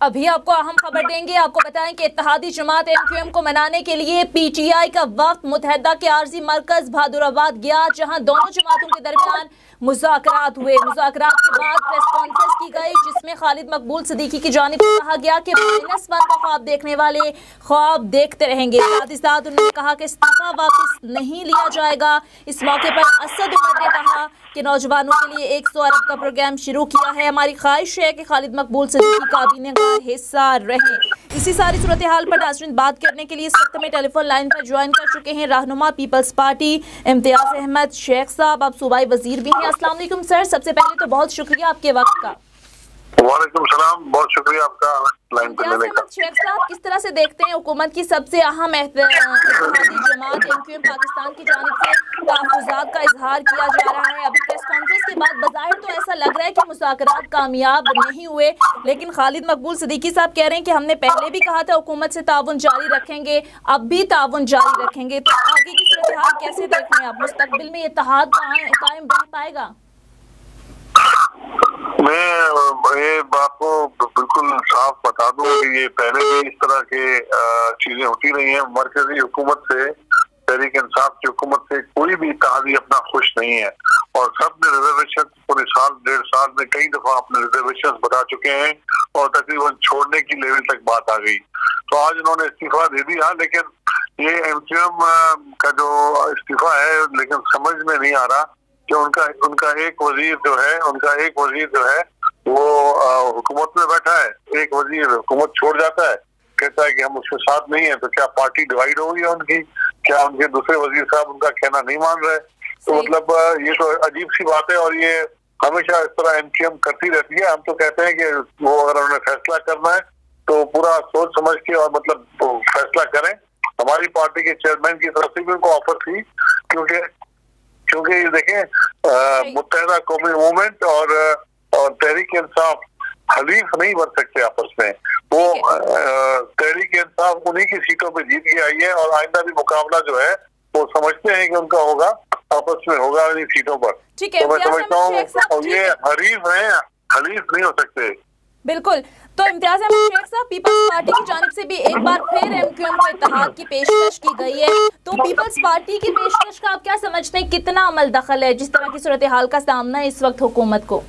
अभी आपको अहम खबर देंगे। आपको बताएं कि इत्तेहादी जमात एमक्यूएम को मनाने के लिए पीटीआई का वफ्द मुत्तहदा के आर्जी मरकज बहादुराबाद गया, जहां दोनों जमातों के दरमियान मुज़ाकरात हुए। मुज़ाकरात के बाद प्रेस कॉन्फ्रेंस की गई, जिसमें खालिद मकबूल सिद्दीकी की जानिब से कहा गया कि -1 का ख्वाब देखने वाले ख्वाब देखते रहेंगे। साथ ही साथ उन्होंने कहा कि इस्तीफा वापस नहीं लिया जाएगा। इस मौके पर असद उमर ने कहा कि नौजवानों के लिए 100 अरब का प्रोग्राम शुरू किया है। हमारी ख्वाहिश है कि खालिद मकबूल सिद्दीकी काबीने का हिस्सा रहें। इसी सारी सूरत हाल पर नाज़रीन बात करने के लिए इस वक्त में टेलीफोन लाइन पर ज्वाइन कर चुके हैं रहनुमा पीपल्स पार्टी इम्तियाज अहमद शेख साहब। आप सूबाई वजीर भी हैं। अस्सलाम वालेकुम सर, सबसे पहले तो बहुत शुक्रिया आपके वक्त का। वालेकुम सलाम, बहुत शुक्रिया आपका लाइन पर लेने का। शेख साहब, किस तरह से देखते हैं हुकूमत की सबसे अहम इत्तेहादी जमात एमक्यूएम पाकिस्तान की जानिब से तहफ़्फ़ुज़ात का इजहार किया जा रहा है? अभी प्रेस कॉन्फ्रेंस के बाद बज़ाहिर तो ऐसा लग रहा है कि मुज़ाकरात कामयाब नहीं हुए, लेकिन खालिद मकबूल सिद्दीकी साहब कह रहे हैं कि हमने पहले भी कहा था हुकूमत से ताउन जारी रखेंगे, अब भी ताउन जारी रखेंगे। तो आगे की सूरत हाल कैसे देख रहे हैं आप? मुस्तकबिल में इत्तेहाद कायम रह पाएगा? मैं ये आपको बिल्कुल साफ बता दूं कि ये पहले भी इस तरह के चीजें होती रही हैं। मरकजी हुकूमत से, तहरीक इंसाफ की हुकूमत से कोई भी इत्तेहादी अपना खुश नहीं है, और सब ने रिजर्वेशन पूरे साल 1.5 साल में कई दफा अपने रिजर्वेशन बढ़ा चुके हैं और तकरीबन छोड़ने की लेवल तक बात आ गई। तो आज उन्होंने इस्तीफा दे दिया, लेकिन ये एमक्यूएम का जो इस्तीफा है, लेकिन समझ में नहीं आ रहा कि उनका एक वजीर जो है वो हुकूमत में बैठा है, एक वजीर हुकूमत छोड़ जाता है, कहता है कि हम उसके साथ नहीं है। तो क्या पार्टी डिवाइड हो गई है उनकी? क्या उनके दूसरे वजीर साहब उनका कहना नहीं मान रहे? तो मतलब ये तो अजीब सी बात है, और ये हमेशा इस तरह एमक्यूएम करती रहती है। हम तो कहते हैं कि वो अगर उन्हें फैसला करना है तो पूरा सोच समझ के और मतलब फैसला करें। हमारी पार्टी के चेयरमैन की तरफ से भी उनको ऑफर थी, क्योंकि ये देखें मुत्तहदा कौमी मूवमेंट और तहरीक इंसाफ हलीफ नहीं बन सकते आपस में। वो तहरीक इंसाफ उन्हीं की सीटों पे जीत के आई है, और आइंदा भी मुकाबला जो है वो समझते हैं कि उनका होगा, आपस में होगा इन सीटों पर। तो मैं समझता हूँ और ये हलीफ नहीं हो सकते। बिल्कुल। तो इम्तियाज अहमद शेख साहब, पीपल्स पार्टी की जानिब से भी एक बार फिर एमक्यूएम को इत्तेहाद की पेशकश की गई है, तो पीपल्स पार्टी की पेशकश का आप क्या समझते हैं, कितना अमल दखल है जिस तरह की सूरत हाल का सामना है इस वक्त हुकूमत को?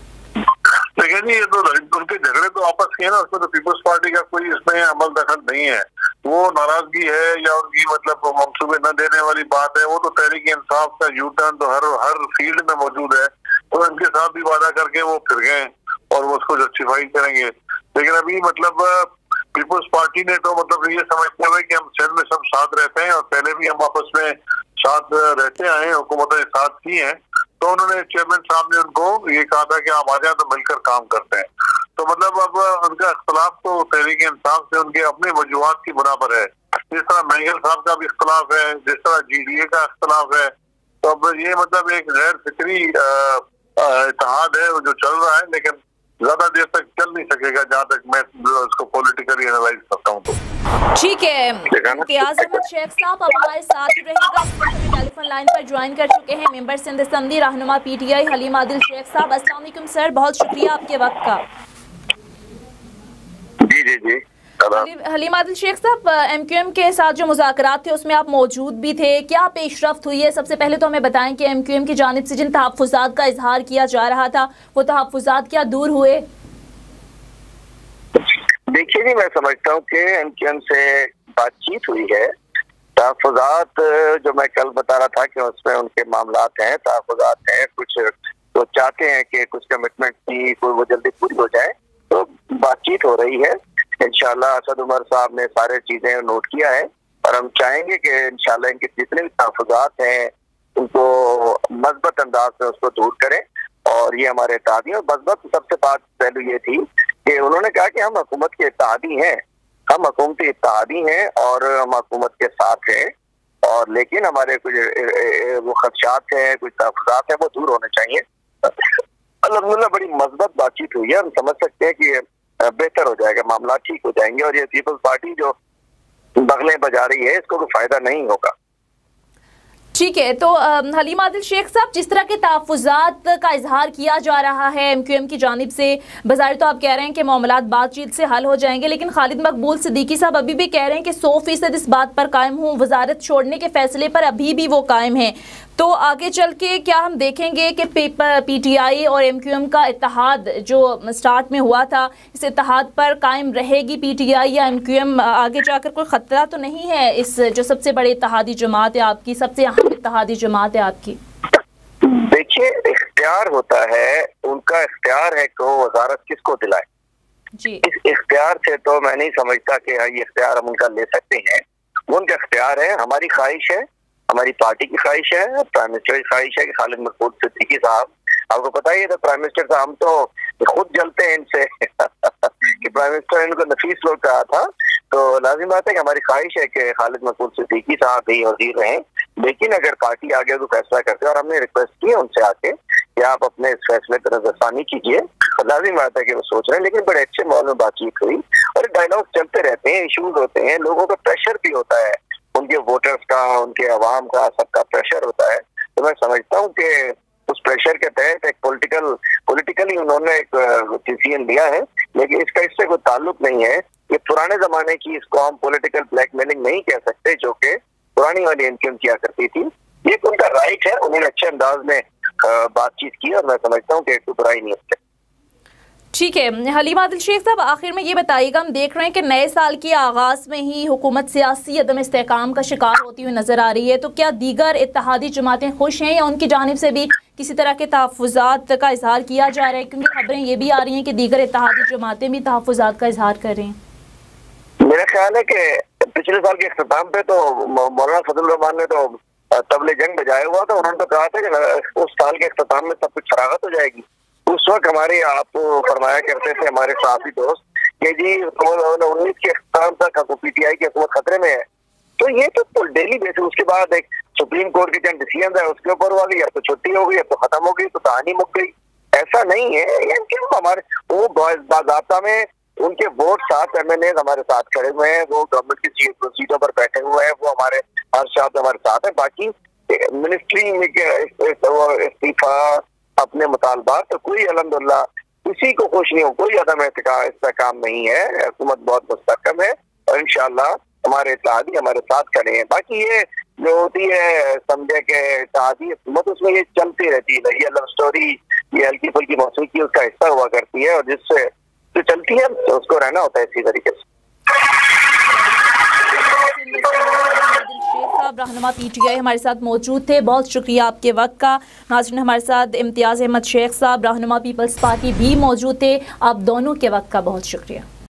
लेकिन ये तो उनके झगड़े तो आपस के हैं ना, उसमें तो पीपल्स पार्टी का कोई इसमें अमल दखल नहीं है। वो नाराजगी है या उनकी मतलब मंसूबे न देने वाली बात है, वो तो तहरीक इंसाफ का यू टर्न तो हर फील्ड में मौजूद है। तो उनके साथ भी वादा करके वो फिर गए और वो उसको जस्टिफाई करेंगे। लेकिन अभी मतलब पीपल्स पार्टी ने तो मतलब ये समझते हुए कि हम सिंध में सब साथ रहते हैं और पहले भी हम आपस में साथ रहते आए, हुकूमतें साथ की हैं, तो उन्होंने चेयरमैन साहब ने उनको ये कहा था कि आप आ जाए तो मिलकर काम करते हैं। तो मतलब अब उनका इख्तलाफ तो तहरीक इंसाफ से उनके अपने वजूहात की बराबर है। जिस तरह मैंगल साहब का भी इख्तलाफ है, जिस तरह GDA का इख्तलाफ है। तो अब ये मतलब एक गैर फिक्री इत्तेहाद है जो चल रहा है, लेकिन ज्यादा देर तक चल नहीं सकेगा जहाँ तक मैं उसको पॉलिटिकली एनालाइज करता हूँ। तो ठीक है इम्तियाज अहमद शेख साहब, आप हमारे साथ ही रहिएगा। टेलीफोन लाइन पर ज्वाइन कर चुके हैं मेंबर सिंध असम्बली रहनुमा PTI हलीम आदिल शेख साहब। अस्सलाम वालेकुम सर, बहुत शुक्रिया आपके वक्त का। जी हलीम आदिल शेख साहब, एमक्यूएम के साथ जो मुज़ाकरात थे उसमें आप मौजूद भी थे, क्या पेशरफ्त हुई है? सबसे पहले तो हमें बताएं कि एमक्यूएम की जानिब से जिन तहफ़्फ़ुज़ात का इजहार किया जा रहा था वो तहफ़्फ़ुज़ात क्या दूर हुए? देखिए जी, मैं समझता हूँ कि एमक्यूएम से बातचीत हुई है। तहफ़्फ़ुज़ात जो मैं कल बता रहा था कि उसमें उनके मामलात हैं, तहफ़्फ़ुज़ात हैं, कुछ तो चाहते हैं कि कुछ कमिटमेंट की कोई वो जल्दी पूरी हो जाए, तो बातचीत हो रही है। इंशाल्लाह असद उमर साहब ने सारे चीजें नोट किया है और हम चाहेंगे कि इंशाल्लाह इनके जितने भी तहफ़्फ़ुज़ात हैं उनको मज़बूत अंदाज में उसको दूर करें। और ये हमारे इत्तेहादी और मज़बूत सबसे बात पहलू ये थी कि उन्होंने कहा कि हम हुकूमत के इत्तेहादी हैं, हम हुकूमती इत्तेहादी हैं और हम हुकूमत के साथ हैं, और लेकिन हमारे कुछ वो खदशात हैं, कुछ तहफ़्फ़ुज़ात हैं, वो दूर होने चाहिए। अल्हम्दुलिल्लाह बड़ी मज़बूत बातचीत हुई है। हम समझ सकते हैं कि बेहतर हो जाएगा, मामला ठीक हो जाएंगे, और ये पीपल्स पार्टी जो बगलें बजा रही है इसको कोई फायदा नहीं होगा। ठीक है, तो हलीम आदिल शेख साहब, जिस तरह के तहफ़्फ़ुज़ात का इजहार किया जा रहा है MQM की जानिब से, बज़ाहिर तो आप कह रहे हैं कि मामलात बातचीत से हल हो जाएंगे, लेकिन खालिद मकबूल सिद्दीकी साहब अभी भी कह रहे हैं कि 100% इस बात पर कायम हूँ, वजारत छोड़ने के फैसले पर अभी भी वो कायम हैं। तो आगे चल के क्या हम देखेंगे कि PTI और MQM का इत्तेहाद जो स्टार्ट में हुआ था, इस इत्तेहाद पर कायम रहेगी PTI या MQM? आगे जाकर कोई ख़तरा तो नहीं है इस जो सबसे बड़े इत्तेहादी जमात है आपकी, सबसे अहम इत्तेहादी जमात है आपकी? देखिए, इख्तियार होता है, उनका इख्तियार है कि वजारत किसको दिलाए जी। इस इख्तियार से तो मैं नहीं समझता कि ये इख्तियार हम उनका ले सकते हैं। वो उनका इख्तियार है। हमारी ख्वाहिश है, हमारी पार्टी की ख्वाहिश है, प्राइम मिनिस्टर की ख्वाहिश है कि खालिद मकबूल सिद्दीकी साहब, आपको पता ही है तो प्राइम मिनिस्टर साहब, हम तो खुद जलते हैं इनसे कि प्राइम मिनिस्टर ने इनको नफीस लोग कहा था। तो लाजिम बात है कि हमारी ख्वाहिश है कि खालिद मकबूल सिद्दीकी साहब ही वजीर रहें, लेकिन अगर पार्टी आगे तो फैसला करते हैं, और हमने रिक्वेस्ट की है उनसे आके कि आप अपने इस फैसले पर नजरसानी कीजिए, लाजिम बात है कि वो सोच रहे हैं, लेकिन बड़े अच्छे माहौल में बातचीत हुई और डायलॉग चलते रहते हैं, इशूज होते हैं, लोगों का प्रेशर भी होता है, उनके वोटर्स का, उनके अवाम का, सबका प्रेशर होता है। तो मैं समझता हूँ कि उस प्रेशर के तहत एक पॉलिटिकली उन्होंने एक डिसीजन लिया है, लेकिन इसका इससे कोई ताल्लुक नहीं है। ये पुराने जमाने की, इसको हम पॉलिटिकल ब्लैकमेलिंग नहीं कह सकते, जो कि पुरानी वाली MQM किया करती थी। ये उनका राइट है, उन्होंने अच्छे अंदाज में बातचीत की और मैं समझता हूँ कि कोई बुराई नहीं है। ठीक है, हलीम आदिल शेख साहब, आखिर में ये बताइएगा, हम देख रहे हैं कि नए साल के आगाज़ में ही हुकूमत सियासी अदम इस्तेहकाम का शिकार होती हुई नजर आ रही है, तो क्या दीगर इत्तेहादी जमातें खुश हैं या उनकी जानिब से भी किसी तरह के तहफ़्फ़ुज़ात का इजहार किया जा रहा है? क्योंकि खबरें ये भी आ रही हैं कि दीगर इत्तेहादी जमातें भी तहफ़्फ़ुज़ात का इजहार कर रही हैं। मेरा ख्याल है कि पिछले साल के इख्तिताम पे तो मौलाना फजल रहमान ने तो तबले जंग बजाया हुआ था। उन्होंने तो कहा था कि उस साल के इख्तिताम में सब कुछ फरागत हो जाएगी। उस वक्त हमारे आप फरमाया करते थे हमारे साथी दोस्त कि जी 2019 के इख्तिताम तक PTI की हुकूमत खतरे में है। तो ये तो डेली बेसिस, उसके बाद एक सुप्रीम कोर्ट के जो डिसीजन है उसके ऊपर हुआ, या तो छुट्टी हो गई, या तो खत्म हो गई, तो कहानी मुक गई। ऐसा नहीं है, ये क्यों हमारे वो बाज़ाब्ता में उनके वोट 7 MNA हमारे साथ खड़े हुए हैं, वो गवर्नमेंट की सीटों पर बैठे हुए हैं, वो हमारे हर शब्द हमारे साथ है। बाकी मिनिस्ट्री में इस्तीफा, अपने मुतालबात, तो कोई अल्हम्दुलिल्लाह किसी को खुश नहीं हो, कोई अदम इस्तेहकाम नहीं है। हुकूमत बहुत मुस्तहकम है और इंशाअल्लाह हमारे इत्तेहादी हमारे साथ खड़े हैं। बाकी ये जो होती है समझे के इत्तेहादी हुकूमत, उसमें ये चलती रहती है, ये लव स्टोरी, ये हल्की फुल्की मौसीकी उसका हिस्सा हुआ करती है, और जिससे जो चलती है तो उसको रहना होता है इसी तरीके से। साहब रहनुमा PTI हमारे साथ मौजूद थे, बहुत शुक्रिया आपके वक्त का। नाज़रीन, हमारे साथ इम्तियाज़ अहमद शेख साहब रहनुमा पीपल्स पार्टी भी मौजूद थे, आप दोनों के वक्त का बहुत शुक्रिया।